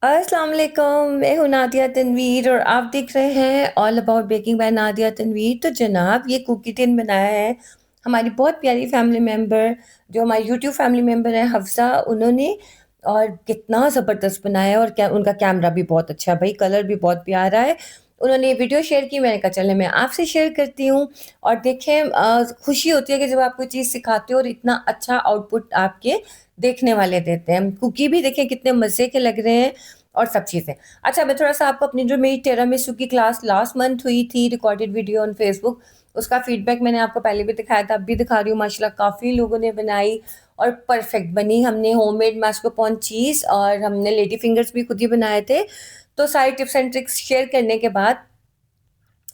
अस्सलाम वालेकुम, मैं हूँ नादिया तनवीर और आप देख रहे हैं all about baking by Nadia Tanveer. तो जनाब ये कुकी टिन बनाया है हमारी बहुत प्यारी फैमिली मेम्बर, जो हमारी यूट्यूब फैमिली मेम्बर है हफ्सा, उन्होंने। और कितना ज़बरदस्त बनाया है और क्या उनका कैमरा भी बहुत अच्छा है भाई, कलर भी बहुत प्यारा है। उन्होंने ये वीडियो शेयर की, मैंने कहा चले मैं आपसे शेयर करती हूँ। और देखें, खुशी होती है कि जब आप कोई चीज़ सिखाते हो और इतना अच्छा आउटपुट आपके देखने वाले देते हैं। कुकी भी देखें कितने मज़े के लग रहे हैं और सब चीज़ें। अच्छा, मैं थोड़ा-सा आपको अपनी जो मेरी टिरामिसू की क्लास लास्ट मंथ हुई थी, रिकॉर्डेड वीडियो ऑन फेसबुक, उसका फीडबैक मैंने आपको पहले भी दिखाया था, अब भी दिखा रही हूँ। माशाल्लाह काफ़ी लोगों ने बनाई और परफेक्ट बनी। हमने होममेड मास्कारपोने चीज़ और हमने लेडी फिंगर्स भी खुद ही बनाए थे। तो सारी टिप्स एंड ट्रिक्स शेयर करने के बाद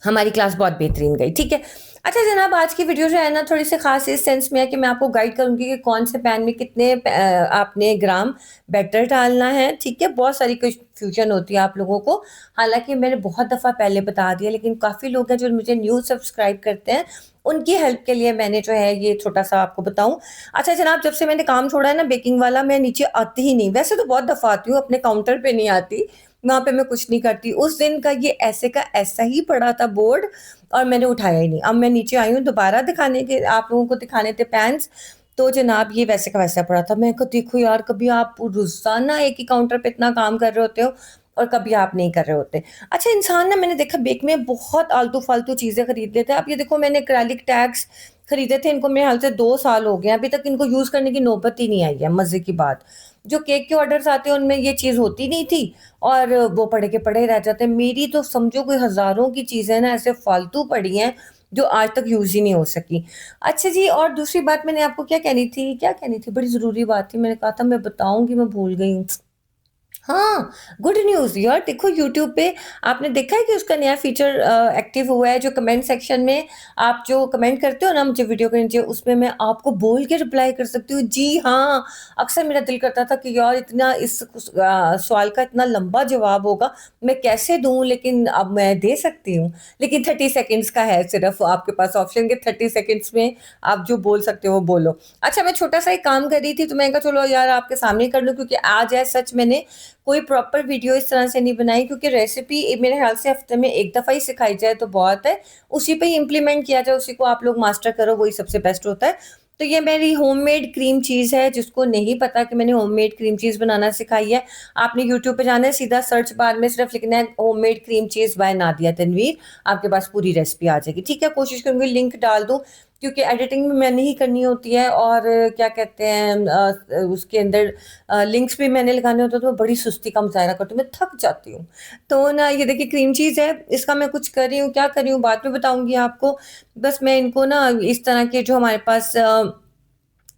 हमारी क्लास बहुत बेहतरीन गई, ठीक है। अच्छा जनाब, आज की वीडियो जो है ना थोड़ी सी खास इस सेंस में है कि मैं आपको गाइड करूंगी कि कौन से पैन में कितने आपने ग्राम बैटर डालना है, ठीक है। बहुत सारी कंफ्यूजन होती है आप लोगों को, हालांकि मैंने बहुत दफ़ा पहले बता दिया, लेकिन काफ़ी लोग हैं जो मुझे न्यू सब्सक्राइब करते हैं, उनकी हेल्प के लिए मैंने जो है ये छोटा सा आपको बताऊं। अच्छा जनाब, जब से मैंने काम छोड़ा है ना बेकिंग वाला, मैं नीचे आती ही नहीं। वैसे तो बहुत दफ़ा आती हूँ, अपने काउंटर पे नहीं आती, वहाँ पे मैं कुछ नहीं करती। उस दिन का ये ऐसे का ऐसा ही पड़ा था बोर्ड और मैंने उठाया ही नहीं। अब मैं नीचे आई हूँ दोबारा दिखाने के, आप लोगों को दिखाने थे पैन्स, तो जनाब ये वैसे का वैसा पड़ा था। मैं कहा देखो यार, कभी आप रोज़ाना एक ही काउंटर पे इतना काम कर रहे होते हो और कभी आप नहीं कर रहे होते। अच्छा इंसान ना, मैंने देखा बेक में बहुत आलतू-फालतू चीज़ें खरीद लेते हैं। अब ये देखो, मैंने एक्रेलिक टैग्स खरीदे थे, इनको मेरे ख्याल से 2 साल हो गए हैं, अभी तक इनको यूज़ करने की नौबत ही नहीं आई है। मज़े की बात, जो केक के ऑर्डर्स आते हैं उनमें ये चीज़ होती नहीं थी और वो पड़े के पड़े रह जाते हैं। मेरी तो समझो कोई हज़ारों की चीज़ें ना ऐसे फालतू पड़ी हैं, जो आज तक यूज़ ही नहीं हो सकी। अच्छा जी, और दूसरी बात मैंने आपको क्या कहनी थी? बड़ी ज़रूरी बात थी, मैंने कहा था मैं बताऊँगी, मैं भूल गई हूँ। हाँ, गुड न्यूज़ यार, देखो यूट्यूब पे आपने देखा है कि उसका नया फीचर एक्टिव हुआ है, जो कमेंट सेक्शन में आप जो कमेंट करते हो ना मुझे वीडियो के नीचे, उसमें मैं आपको बोल के रिप्लाई कर सकती हूँ। जी हाँ, अक्सर मेरा दिल करता था कि यार इतना सवाल का इतना लंबा जवाब होगा, मैं कैसे दूँ? लेकिन अब मैं दे सकती हूँ। लेकिन 30 सेकंड्स का है सिर्फ़ आपके पास ऑप्शन, के 30 सेकंड्स में आप जो बोल सकते हो वो बोलो। अच्छा, मैं छोटा-सा एक काम कर रही थी, तो मैंने कहा चलो यार आपके सामने कर लूँ, क्योंकि आज है सच मैंने कोई प्रॉपर वीडियो इस तरह से नहीं बनाई, क्योंकि रेसिपी मेरे ख्याल से हफ्ते में एक दफ़ा ही सिखाई जाए तो बहुत है, उसी पे ही इम्प्लीमेंट किया जाए, उसी को आप लोग मास्टर करो, वही सबसे बेस्ट होता है। तो ये मेरी होममेड क्रीम चीज़ है, जिसको नहीं पता कि मैंने होममेड क्रीम चीज़ बनाना सिखाई है, आपने यूट्यूब पे जाना है, सीधा सर्च बार में सिर्फ लिखना है homemade cream cheese by Nadia Tanveer, आपके पास पूरी रेसिपी आ जाएगी, ठीक है। कोशिश करूँगी लिंक डाल दूँ, क्योंकि एडिटिंग भी मैंने ही करनी होती है और क्या कहते हैं उसके अंदर लिंक्स भी मैंने लगाने होते हैं, तो मैं बड़ी सुस्ती का मुज़ाहरा करती हूँ, मैं थक जाती हूँ। तो ना ये देखिए क्रीम चीज़ है, इसका मैं कुछ कर रही हूँ, क्या कर रही हूँ बाद में बताऊँगी आपको। बस मैं इनको ना इस तरह के जो हमारे पास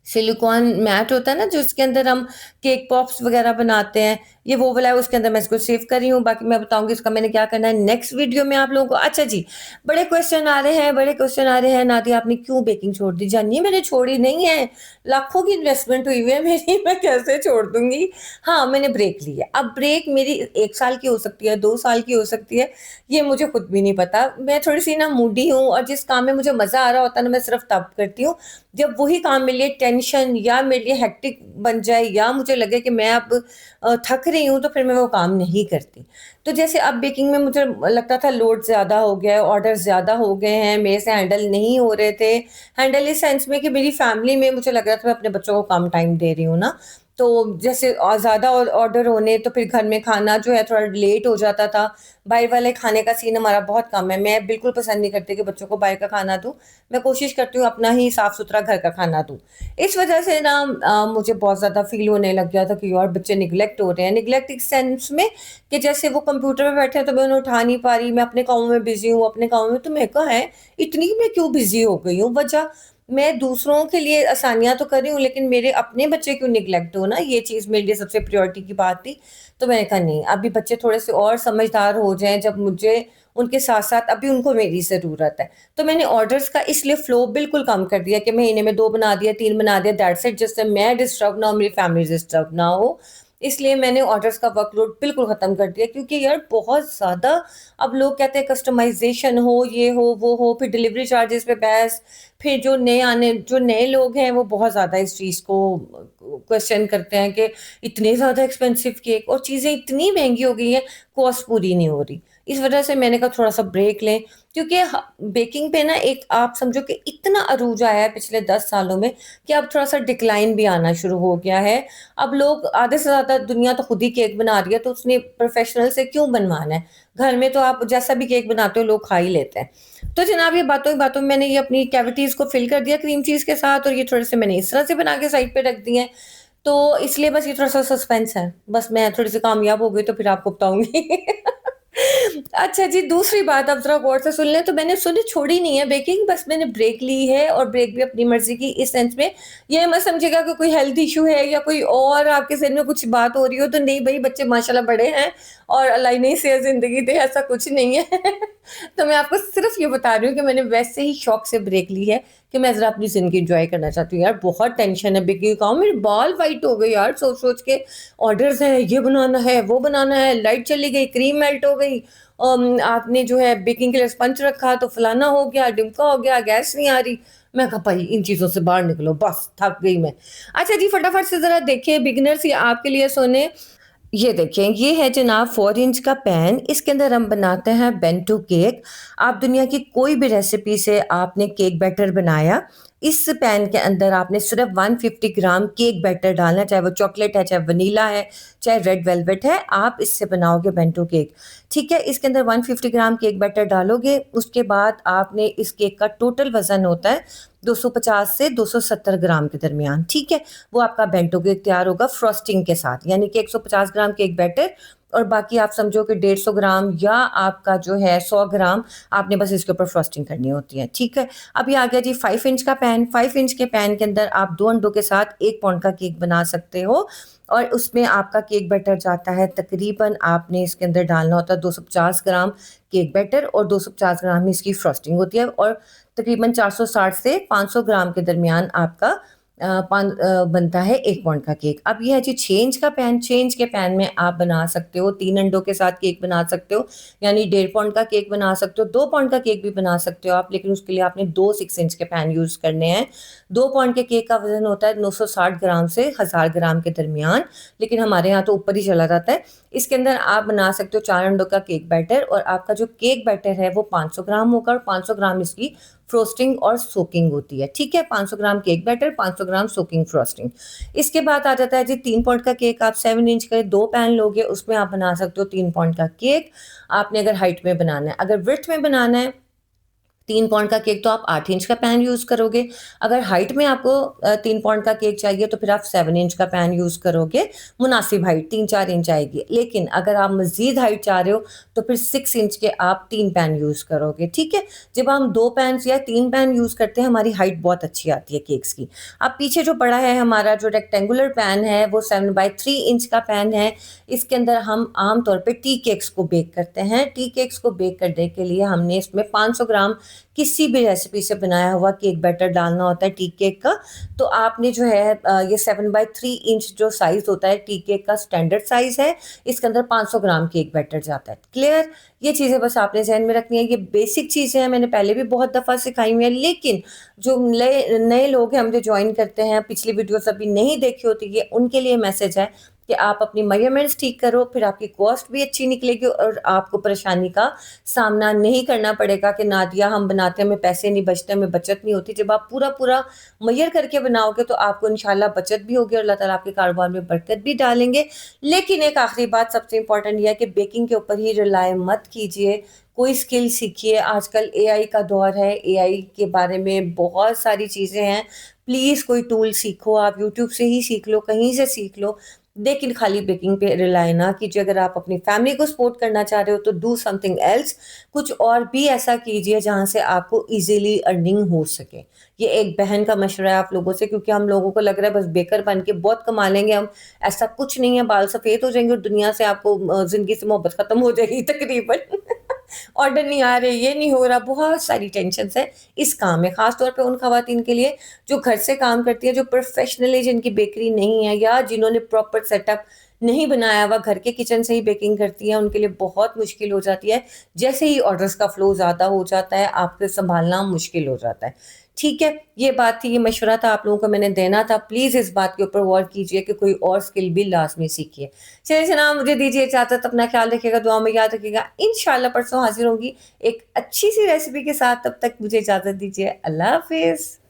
सिलिकॉन मैट होता है ना, जो उसके अंदर हम केक पॉप्स वगैरह बनाते हैं, ये वो वाला है, उसके अंदर मैं इसको सेव कर रही हूँ। बाकी मैं बताऊँगी इसका मैंने क्या करना है नेक्स्ट वीडियो में आप लोगों को। अच्छा जी, बड़े क्वेश्चन आ रहे हैं, नादिया आपने क्यों बेकिंग छोड़ दी? जानिए, मैंने छोड़ी नहीं है, लाखों की इन्वेस्टमेंट हुई हुई है मेरी, मैं कैसे छोड़ दूँगी? हाँ, मैंने ब्रेक ली है। अब ब्रेक मेरी 1 साल की हो सकती है, 2 साल की हो सकती है, ये मुझे खुद भी नहीं पता। मैं थोड़ी-सी ना मूडी हूँ और जिस काम में मुझे मज़ा आ रहा होता है ना, मैं सिर्फ तब करती हूँ, जब वही काम मेरे लिए टेंशन या मेरे लिए हेक्टिक बन जाए या मुझे लगे कि मैं अब थक रही हूँ, तो फिर मैं वो काम नहीं करती। तो जैसे अब बेकिंग में मुझे लगता था लोड ज़्यादा हो गया है, ऑर्डर ज़्यादा हो गए हैं, मेरे से हैंडल नहीं हो रहे थे। हैंडल इस सेंस में कि मेरी फैमिली में मुझे लग रहा था मैं अपने बच्चों को कम टाइम दे रही हूँ ना, तो जैसे ज़्यादा ऑर्डर होने, तो फिर घर में खाना जो है थोड़ा लेट हो जाता था। बाहर वाले खाने का सीन हमारा बहुत कम है, मैं बिल्कुल पसंद नहीं करती कि बच्चों को बाहर का खाना दूँ। मैं कोशिश करती हूँ अपना ही साफ-सुथरा घर का खाना दूँ। इस वजह से ना मुझे बहुत ज़्यादा फ़ील होने लग गया था कि यार बच्चे निग्लेक्ट हो रहे हैं। निग्लेक्ट इस सेंस में कि जैसे वो कंप्यूटर पे बैठे हैं तो मैं उन्हें उठा नहीं पा रही, मैं अपने कामों में बिज़ी हूँ, अपने कामों में, तो मैं कहा है इतनी मैं क्यों बिज़ी हो गई हूँ? वजह, मैं दूसरों के लिए आसानियाँ तो कर रही हूँ, लेकिन मेरे अपने बच्चे क्यों निग्लेक्ट हो ना, ये चीज़ मेरे लिए सबसे प्रायोरिटी की बात थी। तो मैंने कहा नहीं, अभी बच्चे थोड़े से और समझदार हो जाएँ, जब मुझे उनके साथ-साथ अभी उनको मेरी ज़रूरत है। तो मैंने ऑर्डर्स का इसलिए फ्लो बिल्कुल कम कर दिया कि महीने में 2 बना दिया, 3 बना दिया, दैट्स इट, जिससे मैं डिस्टर्ब ना हो, मेरी फैमिली डिस्टर्ब ना हो। इसलिए मैंने ऑर्डर्स का वर्कलोड बिल्कुल ख़त्म कर दिया, क्योंकि यार बहुत ज़्यादा अब लोग कहते हैं कस्टमाइज़ेशन हो, ये हो, वो हो, फिर डिलीवरी चार्जेस पे बहस, फिर जो नए लोग हैं वो बहुत ज़्यादा इस चीज़ को क्वेश्चन करते हैं कि इतने ज़्यादा एक्सपेंसिव केक और चीज़ें इतनी महँगी हो गई हैं, कॉस्ट पूरी नहीं हो रही। इस वजह से मैंने कहा थोड़ा-सा ब्रेक लें, क्योंकि बेकिंग पे ना एक आप समझो कि इतना अरूज आया है पिछले 10 सालों में कि अब थोड़ा-सा डिक्लाइन भी आना शुरू हो गया है। अब लोग आधे से ज़्यादा दुनिया तो खुद ही केक बना रही है, तो उसने प्रोफ़ेशनल से क्यों बनवाना है? घर में तो आप जैसा भी केक बनाते हो लोग खा ही लेते हैं। तो जनाब ये बातों ही बातों में मैंने ये अपनी कैविटीज़ को फ़िल कर दिया क्रीम चीज़ के साथ, और ये थोड़े से मैंने इस तरह से बना के साइड पे रख दिए हैं। तो इसलिए बस ये थोड़ा-सा सस्पेंस है। बस मैं थोड़ी-सी कामयाब हो गई तो फिर आपको बताऊँगी। अच्छा जी, दूसरी बात आप ज़रा गौर से सुन लें, तो मैंने सुनी छोड़ी नहीं है बेकिंग, बस मैंने ब्रेक ली है, और ब्रेक भी अपनी मर्ज़ी की इस सेंस में, ये मत समझिएगा कि कोई हेल्थ इश्यू है या कोई और आपके ज़हन में कुछ बात हो रही हो, तो नहीं भई, बच्चे माशाल्लाह बड़े हैं और अल्लाह ही नहीं सेहत ज़िंदगी दे, ऐसा कुछ नहीं है। तो मैं आपको सिर्फ़ ये बता रही हूँ कि मैंने वैसे ही शौक से ब्रेक ली है कि मैं ज़रा अपनी ज़िंदगी एन्जॉय करना चाहती हूँ। यार बहुत टेंशन है बेकिंग का, मेरे बाल व्हाइट हो गए यार सोच-सोच के। ऑर्डर्स हैं, ये बनाना है, वो बनाना है, लाइट चली गई, क्रीम मेल्ट हो गई, आपने जो है बेकिंग के लिए स्पंज रखा तो फलाना हो गया, ढिमका हो गया, गैस नहीं आ रही। मैं कहा भाई इन चीज़ों से बाहर निकलो, बस थक गई मैं। अच्छा जी, फटाफट से ज़रा देखिए बिगिनर्स, ये आपके लिए सुने। ये देखें, ये है जनाब 4 इंच का पैन, इसके अंदर हम बनाते हैं बेंटो केक। आप दुनिया की कोई भी रेसिपी से आपने केक बैटर बनाया, इस पैन के अंदर आपने सिर्फ 150 ग्राम केक बैटर डालना है, चाहे वो चॉकलेट है, चाहे वनीला है, चाहे रेड वेलवेट है, आप इससे बनाओगे बेंटो केक। ठीक है, इसके अंदर 150 ग्राम केक बैटर डालोगे, उसके बाद आपने इस केक का टोटल वज़न होता है 250 से 270 ग्राम के दरमियान, ठीक है? वो आपका बेंटो केक तैयार होगा फ्रॉस्टिंग के साथ, यानी कि 150 ग्राम केक बैटर और बाकी आप समझो कि 150 ग्राम या आपका जो है 100 ग्राम आपने बस इसके ऊपर फ्रॉस्टिंग करनी होती है, ठीक है? अब ये आ गया जी 5 इंच का पैन। 5 इंच के पैन के अंदर आप 2 अंडों के साथ 1 पाउंड का केक बना सकते हो, और उसमें आपका केक बैटर जाता है तकरीबन, आपने इसके अंदर डालना होता है 250 ग्राम केक बैटर, और 250 ग्राम ही इसकी फ्रॉस्टिंग होती है, और तकरीबन 460 से 500 ग्राम के दरमियान आपका बनता है 1 पाउंड का केक। अब ये है जी 6 इंच का पैन। 6 इंच के पैन में आप बना सकते हो 3 अंडों के साथ केक बना सकते हो, यानी 1.5 पाउंड का केक बना सकते हो, 2 पाउंड का केक भी बना सकते हो आप, लेकिन उसके लिए आपने 2 6 इंच के पैन यूज़ करने हैं। 2 पाउंड के केक का वज़न होता है 960 ग्राम से 1000 ग्राम के दरमियान, लेकिन हमारे यहाँ तो ऊपर ही चला जाता है। इसके अंदर आप बना सकते हो 4 अंडों का केक बैटर, और आपका जो केक बैटर है वो 500 ग्राम होगा, और 500 ग्राम इसकी फ्रोस्टिंग और सोकिंग होती है, ठीक है? 500 ग्राम केक बैटर, 500 ग्राम सोकिंग फ्रोस्टिंग। इसके बाद आ जाता है जी 3 पाउंड का केक। आप 7 इंच के 2 पैन लोगे, उसमें आप बना सकते हो 3 पाउंड का केक। आपने अगर हाइट में बनाना है, अगर विड्थ में बनाना है 3 पाउंड का केक, तो आप 8 इंच का पैन यूज़ करोगे। अगर हाइट में आपको 3 पाउंड का केक चाहिए तो फिर आप 7 इंच का पैन यूज़ करोगे, मुनासिब हाइट 3-4 इंच आएगी। लेकिन अगर आप मज़ीद हाइट चाह रहे हो तो फिर 6 इंच के आप 3 पैन यूज़ करोगे, ठीक है? जब हम 2 पैन्स या 3 पैन यूज़ करते हैं, हमारी हाइट बहुत अच्छी आती है केक्स की। अब पीछे जो पड़ा है हमारा जो रेक्टेंगुलर पैन है, वो 7/3 इंच का पैन है। इसके अंदर हम आम तौर पे टी केक्स को बेक करते हैं। टी केक्स को बेक करने के लिए हमने इसमें 500 ग्राम किसी भी रेसिपी से बनाया हुआ केक बैटर डालना होता है टी केक का। तो आपने जो है ये 7/3 इंच जो साइज़ होता है टी केक का स्टैंडर्ड साइज़ है, इसके अंदर 500 ग्राम केक बैटर जाता है। क्लियर? ये चीज़ें बस आपने ज़हन में रखनी है। ये बेसिक चीज़ें हैं, मैंने पहले भी बहुत दफ़ा सिखाई हुई हैं, लेकिन जो नए नए लोग हैं, हम जो जॉइन करते हैं, पिछली वीडियोज़ अभी नहीं देखी होती, ये उनके लिए मैसेज है कि आप अपनी मेजरमेंट्स ठीक करो, फिर आपकी कॉस्ट भी अच्छी निकलेगी और आपको परेशानी का सामना नहीं करना पड़ेगा कि नादिया हम बनाते हैं, हमें पैसे नहीं बचते, हमें बचत नहीं होती। जब आप पूरा-पूरा मेजर करके बनाओगे तो आपको इंशाल्लाह बचत भी होगी और अल्लाह ताला आपके कारोबार में बरकत भी डालेंगे। लेकिन एक आखिरी बात सबसे इम्पोर्टेंट ये है कि बेकिंग के ऊपर ही रिलाय मत कीजिए, कोई स्किल सीखिए। आजकल एआई का दौर है, एआई के बारे में बहुत सारी चीज़ें हैं। प्लीज़ कोई टूल सीखो, आप यूट्यूब से ही सीख लो, कहीं से सीख लो। लेकिन खाली बेकिंग पे रिलाय ना कीजिए। अगर आप अपनी फैमिली को सपोर्ट करना चाह रहे हो तो डू समथिंग एल्स, कुछ और भी ऐसा कीजिए जहाँ से आपको ईज़िली अर्निंग हो सके। ये एक बहन का मशवरा है आप लोगों से, क्योंकि हम लोगों को लग रहा है बस बेकर बन के बहुत कमा लेंगे हम, ऐसा कुछ नहीं है। बाल सफ़ेद हो जाएँगे और दुनिया से आपको ज़िंदगी से मोहब्बत ख़त्म हो जाएगी तकरीबन। ऑर्डर नहीं आ रहे, ये नहीं हो रहा, बहुत सारी टेंशन्स हैं इस काम में, ख़ास तौर पे उन ख़वातीन के लिए जो घर से काम करती हैं, जो प्रोफ़ेशनली जिनकी बेकरी नहीं है या जिन्होंने प्रॉपर सेटअप नहीं बनाया हुआ घर के किचन से ही बेकिंग करती हैं, उनके लिए बहुत मुश्किल हो जाती है। जैसे ही ऑर्डर्स का फ्लो ज़्यादा हो जाता है, आपको सँभालना मुश्किल हो जाता है। ठीक है, ये बात थी, ये मशवरा था आप लोगों को मैंने देना था। प्लीज़ इस बात के ऊपर गौर कीजिए कि कोई और स्किल भी लाज़मी सीखिए। चलिए जनाब, मुझे दीजिए इजाज़त, अपना ख़्याल रखिएगा, दुआ में याद रखिएगा। इंशाअल्लाह परसों हाज़िर होंगी एक अच्छी-सी रेसिपी के साथ, तब तक मुझे इजाज़त दीजिए। अल्लाह हाफ़िज़।